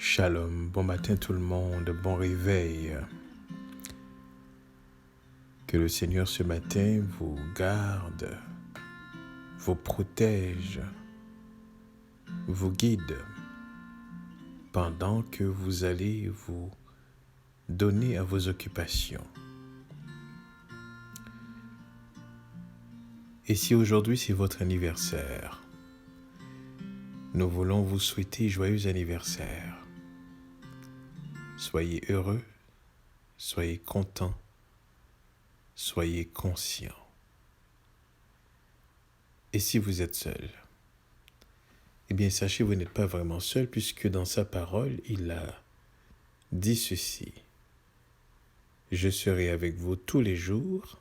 Shalom, bon matin tout le monde, bon réveil. Que le Seigneur ce matin vous garde, vous protège, vous guide pendant que vous allez vous donner à vos occupations. Et si aujourd'hui c'est votre anniversaire, nous voulons vous souhaiter joyeux anniversaire. Soyez heureux, soyez contents, soyez conscients. Et si vous êtes seul, eh bien sachez vous n'êtes pas vraiment seul puisque dans sa parole, il a dit ceci. Je serai avec vous tous les jours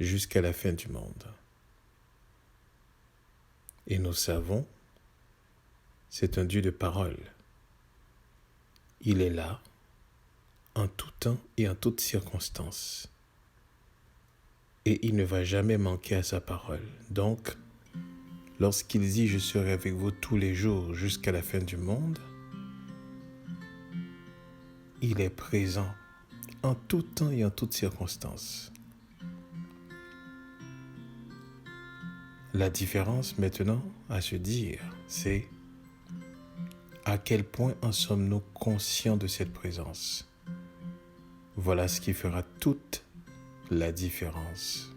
jusqu'à la fin du monde. Et nous savons, c'est un Dieu de parole. Il est là, en tout temps et en toutes circonstances. Et il ne va jamais manquer à sa parole. Donc, lorsqu'il dit « Je serai avec vous tous les jours jusqu'à la fin du monde », il est présent en tout temps et en toutes circonstances. La différence maintenant à se dire, c'est à quel point en sommes-nous conscients de cette présence. Voilà ce qui fera toute la différence.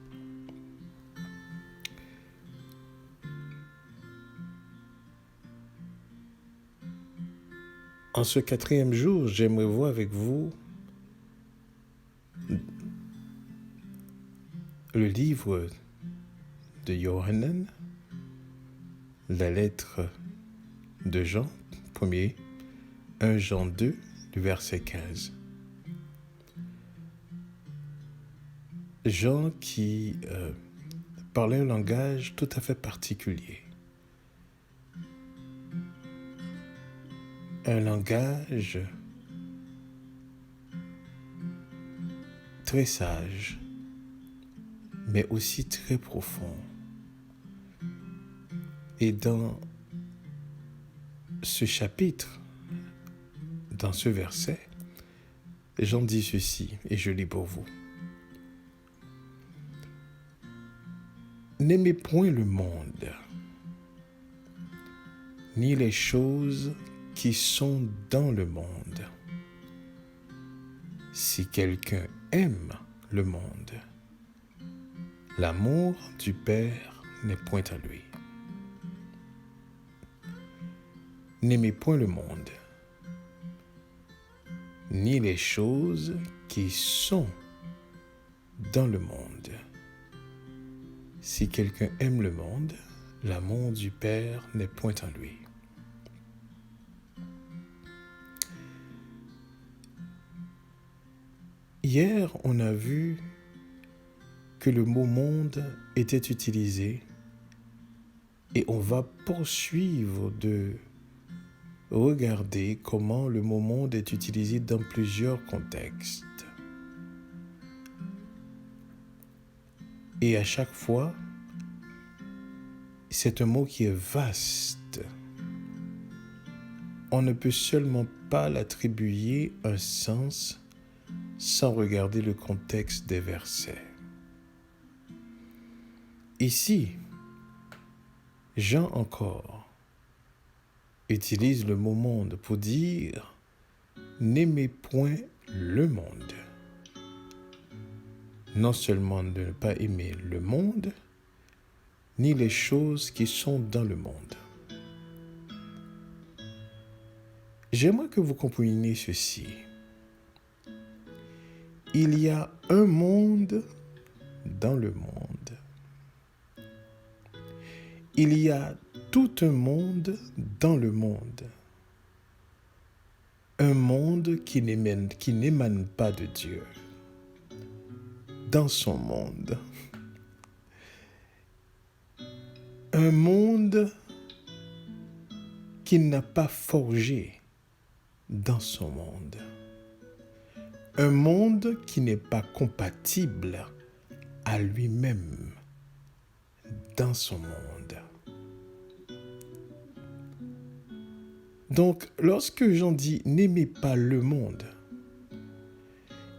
En ce 4e jour, j'aimerais voir avec vous le livre de Yohanan, la lettre de Jean, 1 Jean 2, le verset 15. Jean qui parlait un langage tout à fait particulier. Un langage très sage, mais aussi très profond. Et dans ce chapitre, dans ce verset, Jean dit ceci, et je lis pour vous. N'aimez point le monde, ni les choses qui sont dans le monde. Si quelqu'un aime le monde, l'amour du Père n'est point à lui. N'aimez point le monde, ni les choses qui sont dans le monde. Si quelqu'un aime le monde, l'amour du Père n'est point en lui. Hier, on a vu que le mot « monde » était utilisé et on va poursuivre de regarder comment le mot « monde » est utilisé dans plusieurs contextes. Et à chaque fois, c'est un mot qui est vaste. On ne peut seulement pas l'attribuer un sens sans regarder le contexte des versets. Ici, Jean encore utilise le mot « monde » pour dire « n'aimez point le monde ». Non seulement de ne pas aimer le monde, ni les choses qui sont dans le monde. J'aimerais que vous compreniez ceci. Il y a un monde dans le monde. Il y a tout un monde dans le monde. Un monde qui n'émane pas de Dieu. Dans son monde. Un monde qu'il n'a pas forgé dans son monde. Un monde qui n'est pas compatible à lui-même dans son monde. Donc, lorsque Jean dit « n'aimez pas le monde »,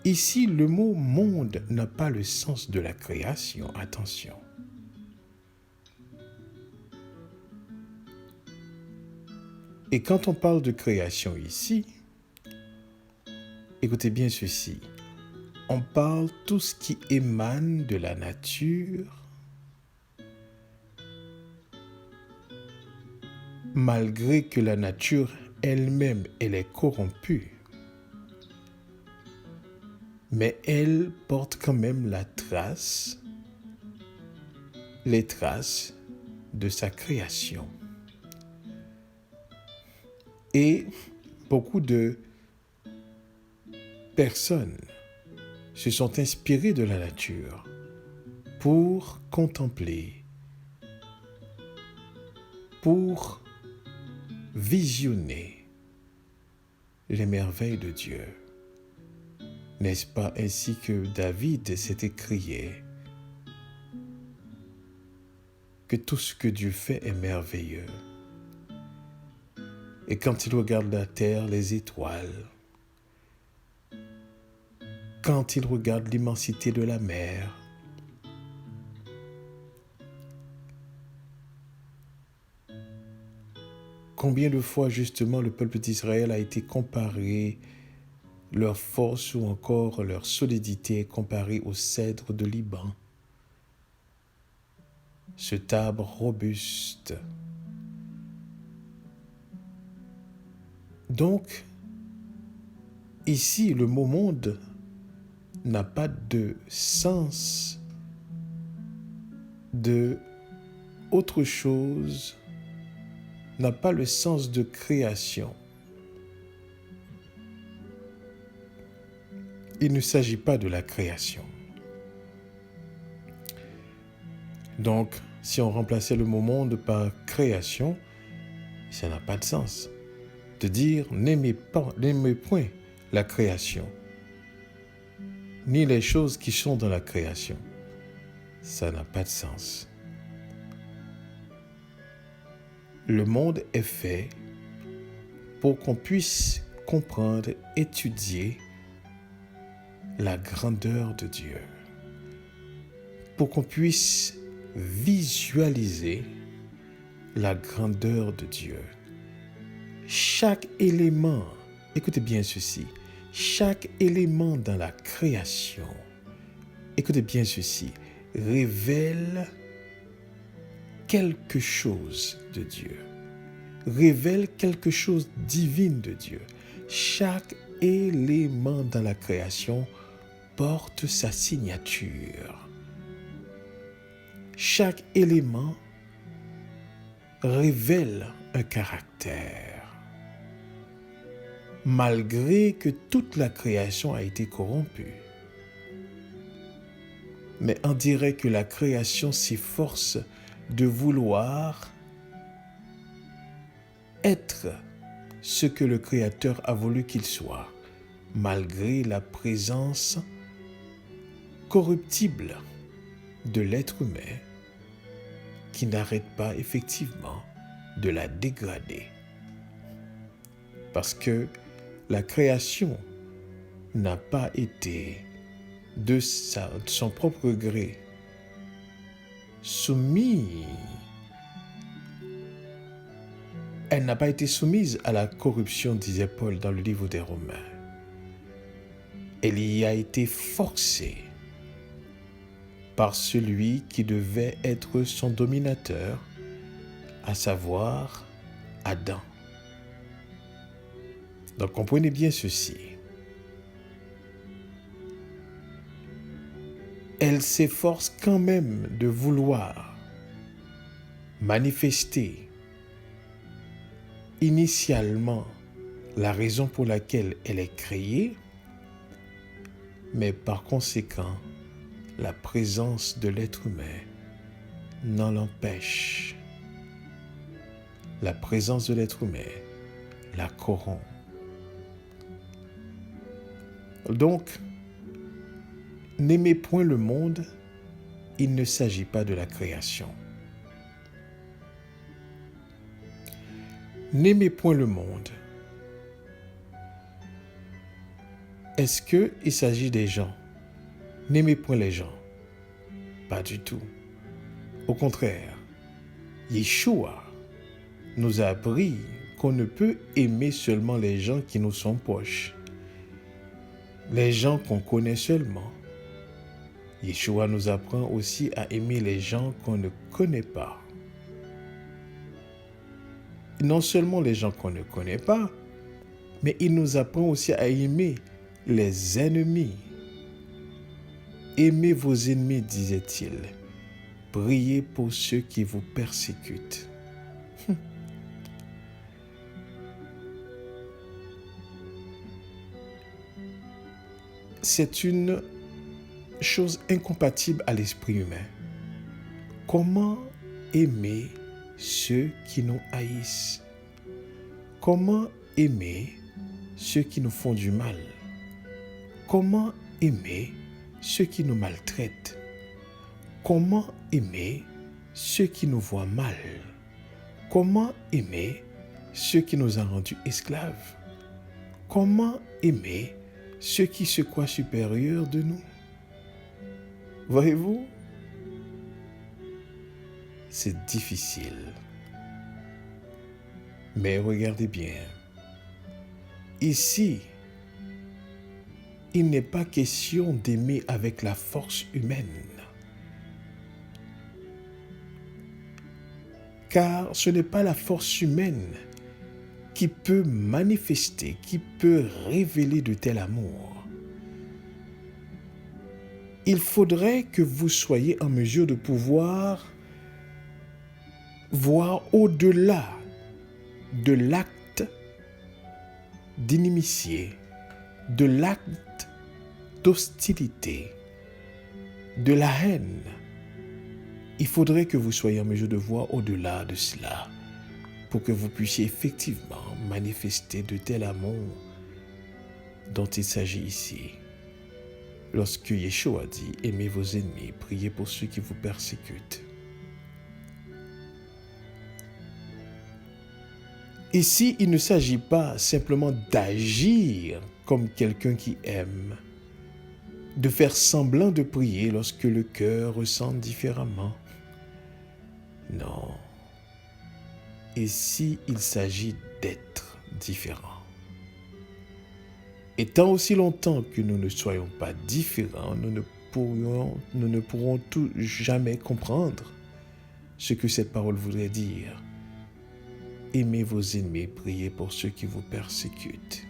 ici, le mot « monde » n'a pas le sens de la création, attention. Et quand on parle de création ici, écoutez bien ceci, on parle tout ce qui émane de la nature, malgré que la nature elle-même, elle est corrompue, mais elle porte quand même les traces de sa création. Et beaucoup de personnes se sont inspirées de la nature pour contempler, pour visionner les merveilles de Dieu. N'est-ce pas ainsi que David s'est écrié que tout ce que Dieu fait est merveilleux. Et quand il regarde la terre, les étoiles, quand il regarde l'immensité de la mer, combien de fois justement le peuple d'Israël a été comparé, leur force ou encore leur solidité comparée au cèdre de Liban, cet arbre robuste. Donc, ici, le mot monde n'a pas de sens de autre chose, n'a pas le sens de création. Il ne s'agit pas de la création. Donc, si on remplaçait le mot monde par création, ça n'a pas de sens. De dire n'aimez point la création, ni les choses qui sont dans la création. Ça n'a pas de sens. Le monde est fait pour qu'on puisse comprendre, étudier la grandeur de Dieu, pour qu'on puisse visualiser la grandeur de Dieu. Chaque élément, écoutez bien ceci, chaque élément dans la création, écoutez bien ceci, révèle quelque chose de Dieu, révèle quelque chose de divin de Dieu. Chaque élément dans la création porte sa signature. Chaque élément révèle un caractère. Malgré que toute la création a été corrompue. Mais on dirait que la création s'efforce de vouloir être ce que le Créateur a voulu qu'il soit, malgré la présence corruptible de l'être humain qui n'arrête pas effectivement de la dégrader. Parce que la création n'a pas été de son propre gré soumise. Elle n'a pas été soumise à la corruption, disait Paul dans le livre des Romains. Elle y a été forcée par celui qui devait être son dominateur, à savoir Adam. Donc comprenez bien ceci. Elle s'efforce quand même de vouloir manifester initialement la raison pour laquelle elle est créée, mais par conséquent, la présence de l'être humain n'en l'empêche. La présence de l'être humain la corrompt. Donc, n'aimez point le monde, il ne s'agit pas de la création. N'aimez point le monde. Est-ce qu'il s'agit des gens? N'aimez point les gens. Pas du tout. Au contraire, Yeshua nous a appris qu'on ne peut aimer seulement les gens qui nous sont proches, les gens qu'on connaît seulement. Yeshua nous apprend aussi à aimer les gens qu'on ne connaît pas. Non seulement les gens qu'on ne connaît pas, mais il nous apprend aussi à aimer les ennemis. Aimez vos ennemis, disait-il. Priez pour ceux qui vous persécutent. C'est une chose incompatible à l'esprit humain. Comment aimer ceux qui nous haïssent? Comment aimer ceux qui nous font du mal? Comment aimer ceux qui nous maltraitent? Comment aimer ceux qui nous voient mal? Comment aimer ceux qui nous ont rendus esclaves? Comment aimer ceux qui se croient supérieurs de nous? Voyez-vous, c'est difficile. Mais regardez bien. Ici, il n'est pas question d'aimer avec la force humaine. Car ce n'est pas la force humaine qui peut manifester, qui peut révéler de tel amour. Il faudrait que vous soyez en mesure de pouvoir voir au-delà de l'acte d'inimitié, de l'acte d'hostilité, de la haine. Il faudrait que vous soyez en mesure de voir au-delà de cela pour que vous puissiez effectivement manifester de tel amour dont il s'agit ici. Lorsque Yeshua dit « Aimez vos ennemis, priez pour ceux qui vous persécutent ». Ici, il ne s'agit pas simplement d'agir comme quelqu'un qui aime, de faire semblant de prier lorsque le cœur ressent différemment. Non. Ici, il s'agit d'être différent. Et tant aussi longtemps que nous ne soyons pas différents, nous ne pourrons jamais comprendre ce que cette parole voudrait dire. Aimez vos ennemis, priez pour ceux qui vous persécutent.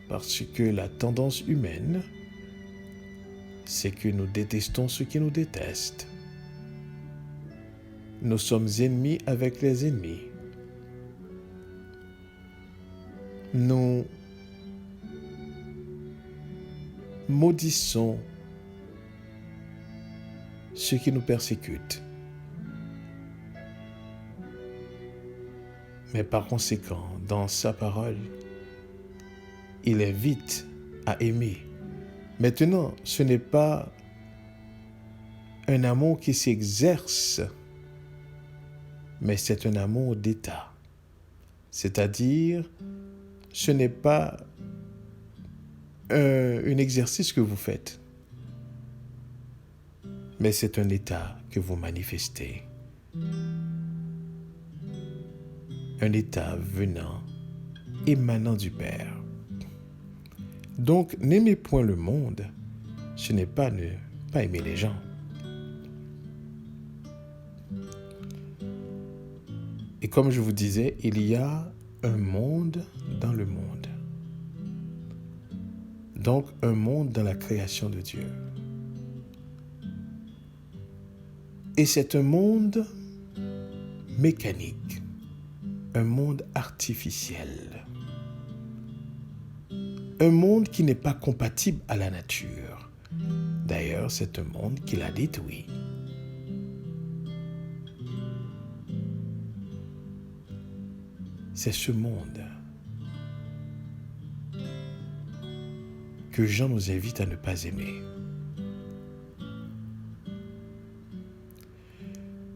Parce que la tendance humaine, c'est que nous détestons ceux qui nous détestent. Nous sommes ennemis avec les ennemis. Nous maudissons ceux qui nous persécutent. Mais par conséquent, dans sa parole, il invite à aimer. Maintenant, ce n'est pas un amour qui s'exerce, mais c'est un amour d'état. C'est-à-dire, ce n'est pas un exercice que vous faites, mais c'est un état que vous manifestez. Un état venant, émanant du Père. Donc, n'aimez point le monde, ce n'est pas ne pas aimer les gens. Et comme je vous disais, il y a un monde dans le monde. Donc, un monde dans la création de Dieu. Et c'est un monde mécanique, un monde artificiel, un monde qui n'est pas compatible à la nature. D'ailleurs, c'est un monde qu'il a détruit. C'est ce monde que Jean nous invite à ne pas aimer.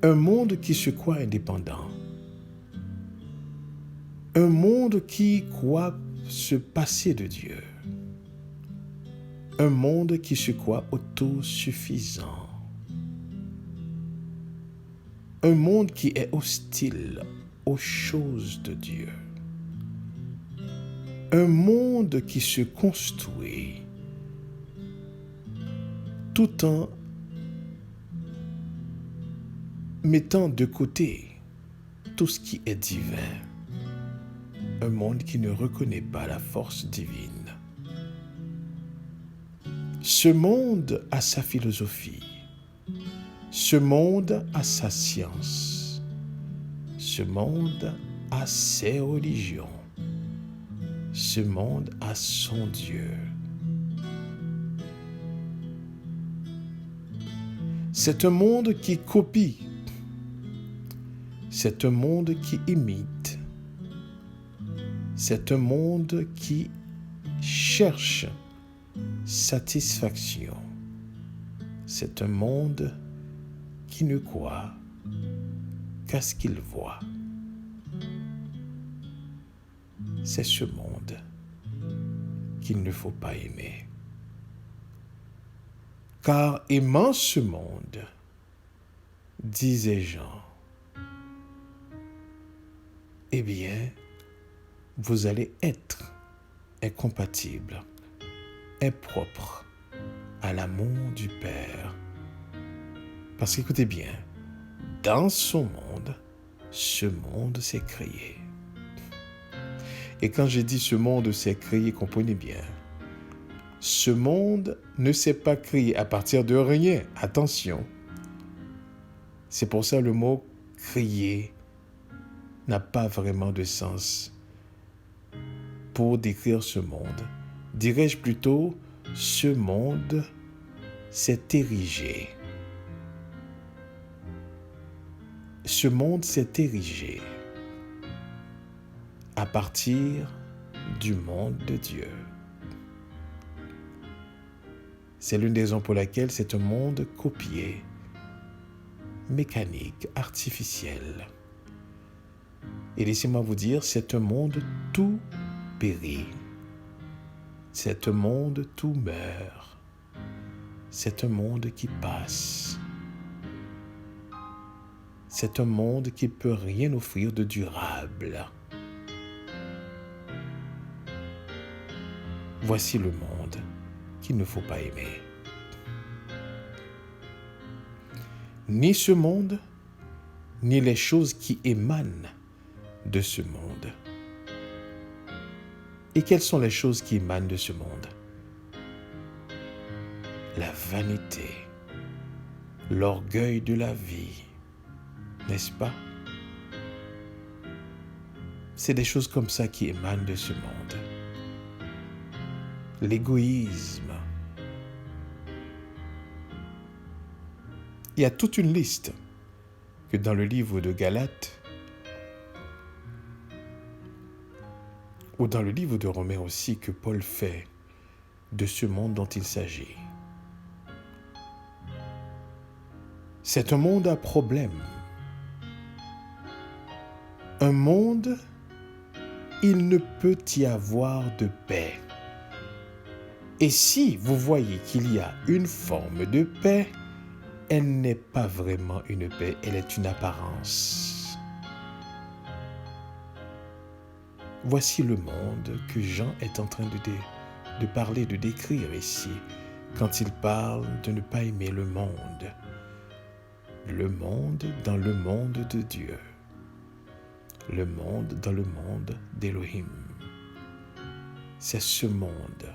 Un monde qui se croit indépendant. Un monde qui croit se passer de Dieu. Un monde qui se croit autosuffisant. Un monde qui est hostile aux choses de Dieu. Un monde qui se construit tout en mettant de côté tout ce qui est divin. Un monde qui ne reconnaît pas la force divine. Ce monde a sa philosophie. Ce monde a sa science. Ce monde a ses religions. Ce monde a son Dieu. C'est un monde qui copie. C'est un monde qui imite. C'est un monde qui cherche satisfaction. C'est un monde qui ne croit qu'à ce qu'il voit. C'est ce monde qu'il ne faut pas aimer. Car aimant ce monde, disait Jean, eh bien, vous allez être incompatible, impropre à l'amour du Père. Parce qu'écoutez bien, dans son monde, ce monde s'est créé. Et quand j'ai dit ce monde s'est créé, comprenez bien, ce monde ne s'est pas créé à partir de rien. Attention. C'est pour ça le mot créer n'a pas vraiment de sens pour décrire ce monde. Dirais-je plutôt, ce monde s'est érigé. Ce monde s'est érigé à partir du monde de Dieu. C'est l'une des raisons pour laquelle c'est un monde copié, mécanique, artificiel. Et laissez-moi vous dire, c'est un monde tout périt. C'est un monde tout meurt. C'est un monde qui passe. C'est un monde qui ne peut rien offrir de durable. Voici le monde qu'il ne faut pas aimer. Ni ce monde, ni les choses qui émanent de ce monde. Et quelles sont les choses qui émanent de ce monde? La vanité, l'orgueil de la vie, n'est-ce pas? C'est des choses comme ça qui émanent de ce monde. L'égoïsme. Il y a toute une liste que dans le livre de Galates ou dans le livre de Romains aussi que Paul fait de ce monde dont il s'agit. C'est un monde à problème. Un monde, il ne peut y avoir de paix. Et si vous voyez qu'il y a une forme de paix, elle n'est pas vraiment une paix, elle est une apparence. Voici le monde que Jean est en train de parler, de décrire ici, quand il parle de ne pas aimer le monde. Le monde dans le monde de Dieu. Le monde dans le monde d'Élohim. C'est ce monde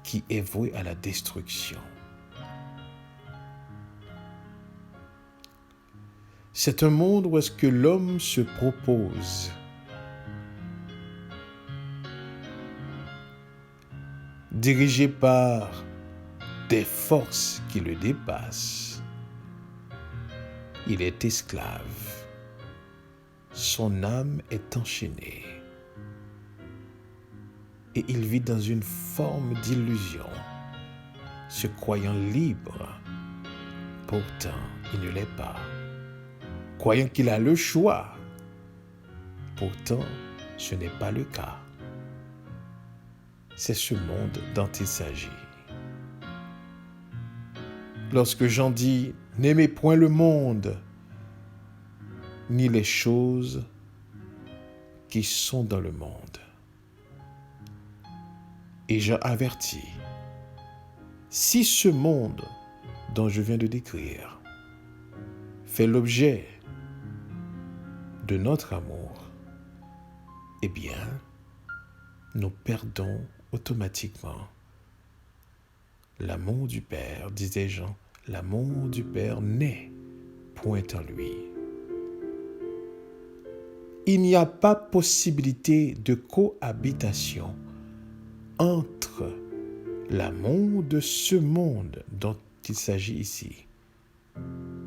qui est voué à la destruction. C'est un monde où est-ce que l'homme se propose dirigé par des forces qui le dépassent. Il est esclave. Son âme est enchaînée. Et il vit dans une forme d'illusion, se croyant libre. Pourtant, il ne l'est pas. Croyant qu'il a le choix, Pourtant, ce n'est pas le cas. C'est ce monde dont il s'agit. Lorsque Jean dit « N'aimez point le monde, ni les choses qui sont dans le monde. » Et Jean avertit, si ce monde dont je viens de décrire fait l'objet de notre amour, eh bien, nous perdons automatiquement l'amour du Père, disait Jean. L'amour du Père n'est point en lui. Il n'y a pas possibilité de cohabitation entre l'amour de ce monde dont il s'agit ici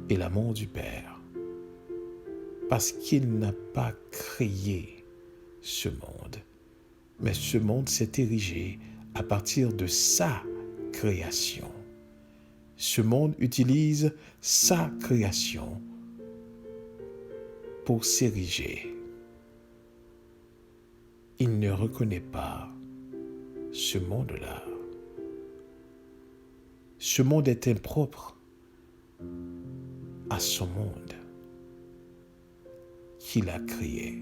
et l'amour du Père, parce qu'il n'a pas créé ce monde, mais ce monde s'est érigé à partir de sa création. Ce monde utilise sa création pour s'ériger. Il ne reconnaît pas ce monde-là. Ce monde est impropre à son monde qu'il a créé.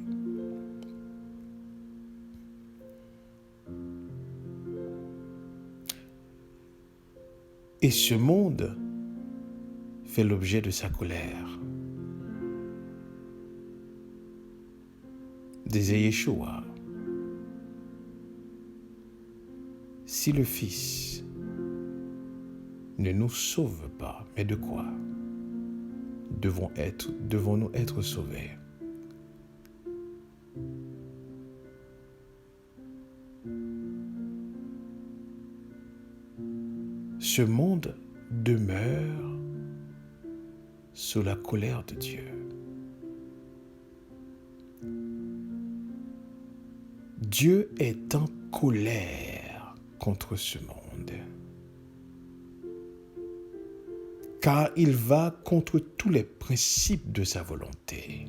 Et ce monde fait l'objet de sa colère. Disait Yeshua, si le Fils ne nous sauve pas, mais de quoi devons-nous être sauvés? Ce monde demeure sous la colère de Dieu. Dieu est en colère contre ce monde, car il va contre tous les principes de sa volonté.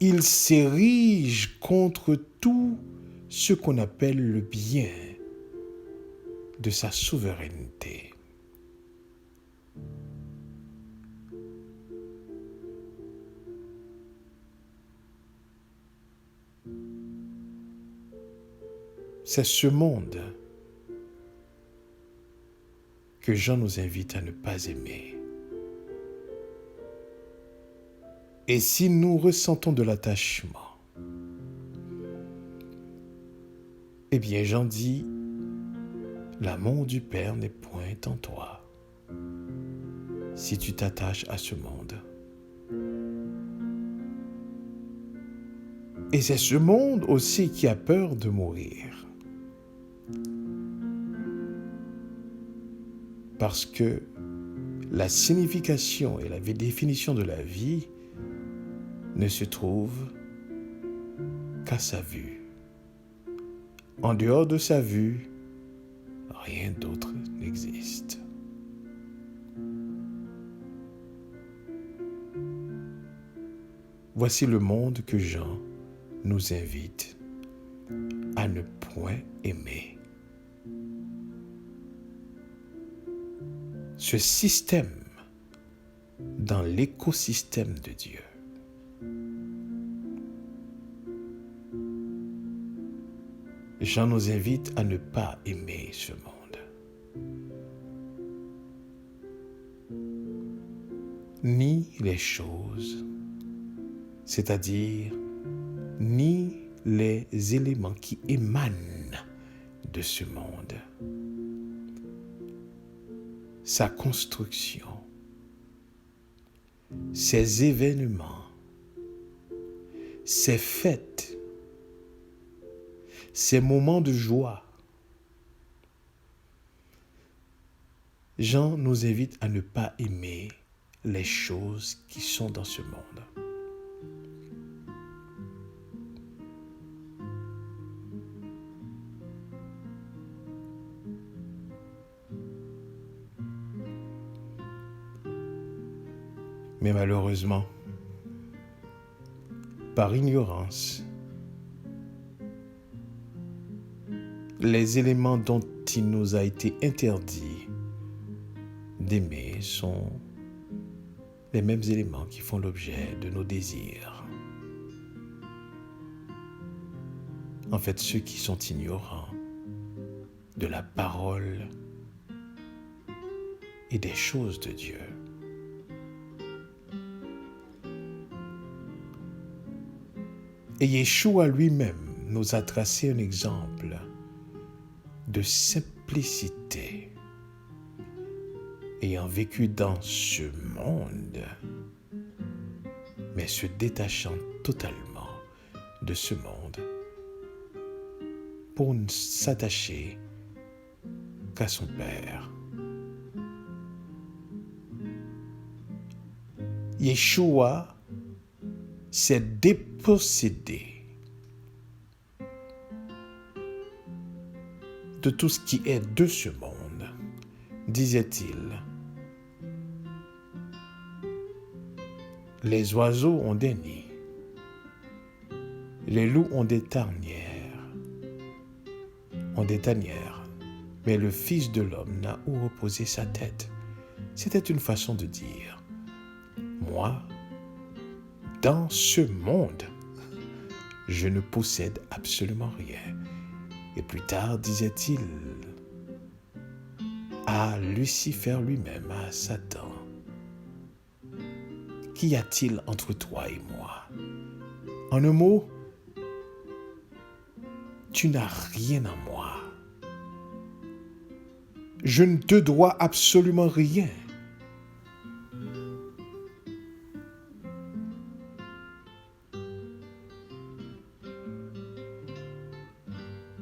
Il s'érige contre tout ce qu'on appelle le bien de sa souveraineté. C'est ce monde que Jean nous invite à ne pas aimer. Et si nous ressentons de l'attachement, eh bien Jean dit, l'amour du Père n'est point en toi si tu t'attaches à ce monde. Et c'est ce monde aussi qui a peur de mourir. Parce que la signification et la définition de la vie ne se trouve qu'à sa vue. En dehors de sa vue, rien d'autre n'existe. Voici le monde que Jean nous invite à ne point aimer. Ce système dans l'écosystème de Dieu. Jean nous invite à ne pas aimer ce monde. Ni les choses, c'est-à-dire ni les éléments qui émanent de ce monde. Sa construction, ses événements, ses fêtes, ses moments de joie. Jean nous invite à ne pas aimer les choses qui sont dans ce monde. Mais malheureusement, par ignorance. Les éléments dont il nous a été interdit d'aimer sont les mêmes éléments qui font l'objet de nos désirs. En fait, ceux qui sont ignorants de la parole et des choses de Dieu. Et Yeshua lui-même nous a tracé un exemple de simplicité, ayant vécu dans ce monde, mais se détachant totalement de ce monde pour ne s'attacher qu'à son Père. Yeshua s'est dépossédé de tout ce qui est de ce monde, disait-il. Les oiseaux ont des nids, les loups ont des tanières, mais le Fils de l'homme n'a où reposer sa tête. C'était une façon de dire, moi, dans ce monde, je ne possède absolument rien. Et plus tard, disait-il à Lucifer lui-même, à Satan, qu'y a-t-il entre toi et moi? En un mot, tu n'as rien en moi. Je ne te dois absolument rien.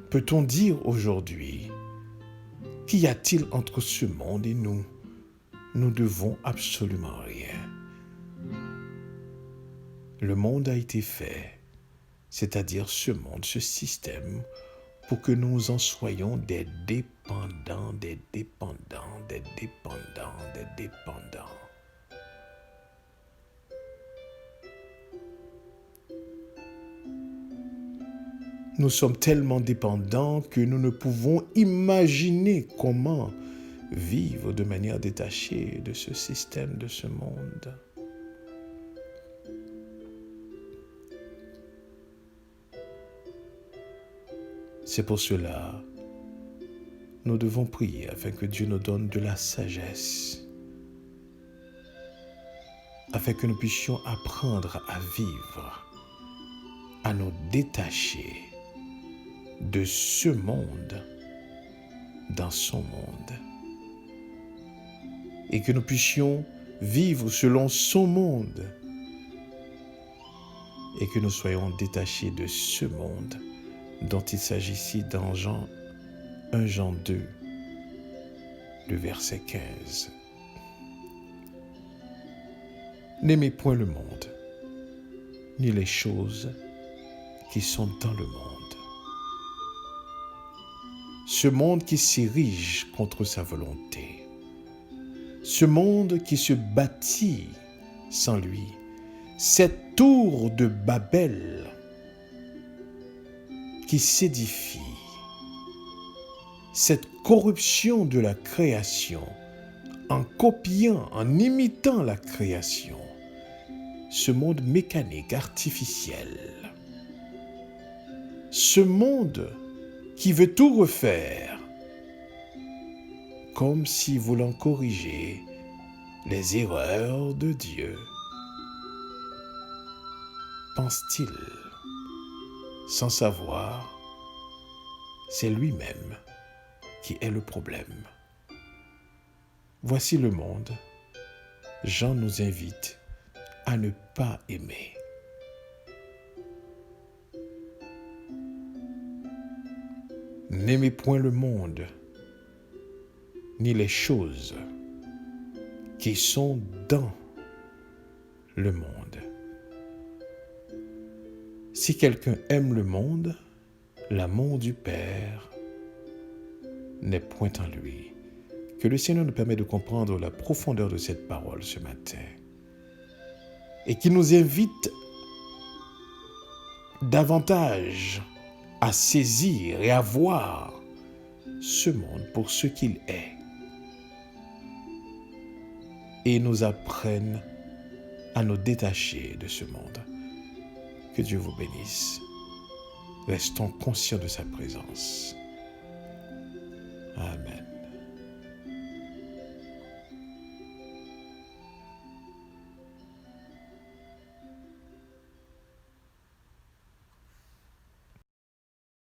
Peut-on dire aujourd'hui, qu'y a-t-il entre ce monde et nous? Nous devons absolument rien. Le monde a été fait, c'est-à-dire ce monde, ce système, pour que nous en soyons des dépendants, des dépendants, des dépendants, des dépendants. Nous sommes tellement dépendants que nous ne pouvons imaginer comment vivre de manière détachée de ce système, de ce monde. C'est pour cela, nous devons prier afin que Dieu nous donne de la sagesse, afin que nous puissions apprendre à vivre, à nous détacher de ce monde dans son monde, et que nous puissions vivre selon son monde, et que nous soyons détachés de ce monde dont il s'agit ici dans 1 Jean 2, le verset 15. N'aimez point le monde, ni les choses qui sont dans le monde. Ce monde qui s'érige contre sa volonté, ce monde qui se bâtit sans lui, cette tour de Babel qui s'édifie, cette corruption de la création, en copiant, en imitant la création, ce monde mécanique, artificiel, ce monde qui veut tout refaire, comme si voulant corriger les erreurs de Dieu. Pense-t-il, sans savoir, c'est lui-même qui est le problème. Voici le monde. Jean nous invite à ne pas aimer. N'aimez point le monde, ni les choses qui sont dans le monde. Si quelqu'un aime le monde, l'amour du Père n'est point en lui. Que le Seigneur nous permette de comprendre la profondeur de cette parole ce matin et qu'il nous invite davantage à saisir et à voir ce monde pour ce qu'il est et nous apprenne à nous détacher de ce monde. Que Dieu vous bénisse. Restons conscients de sa présence. Amen.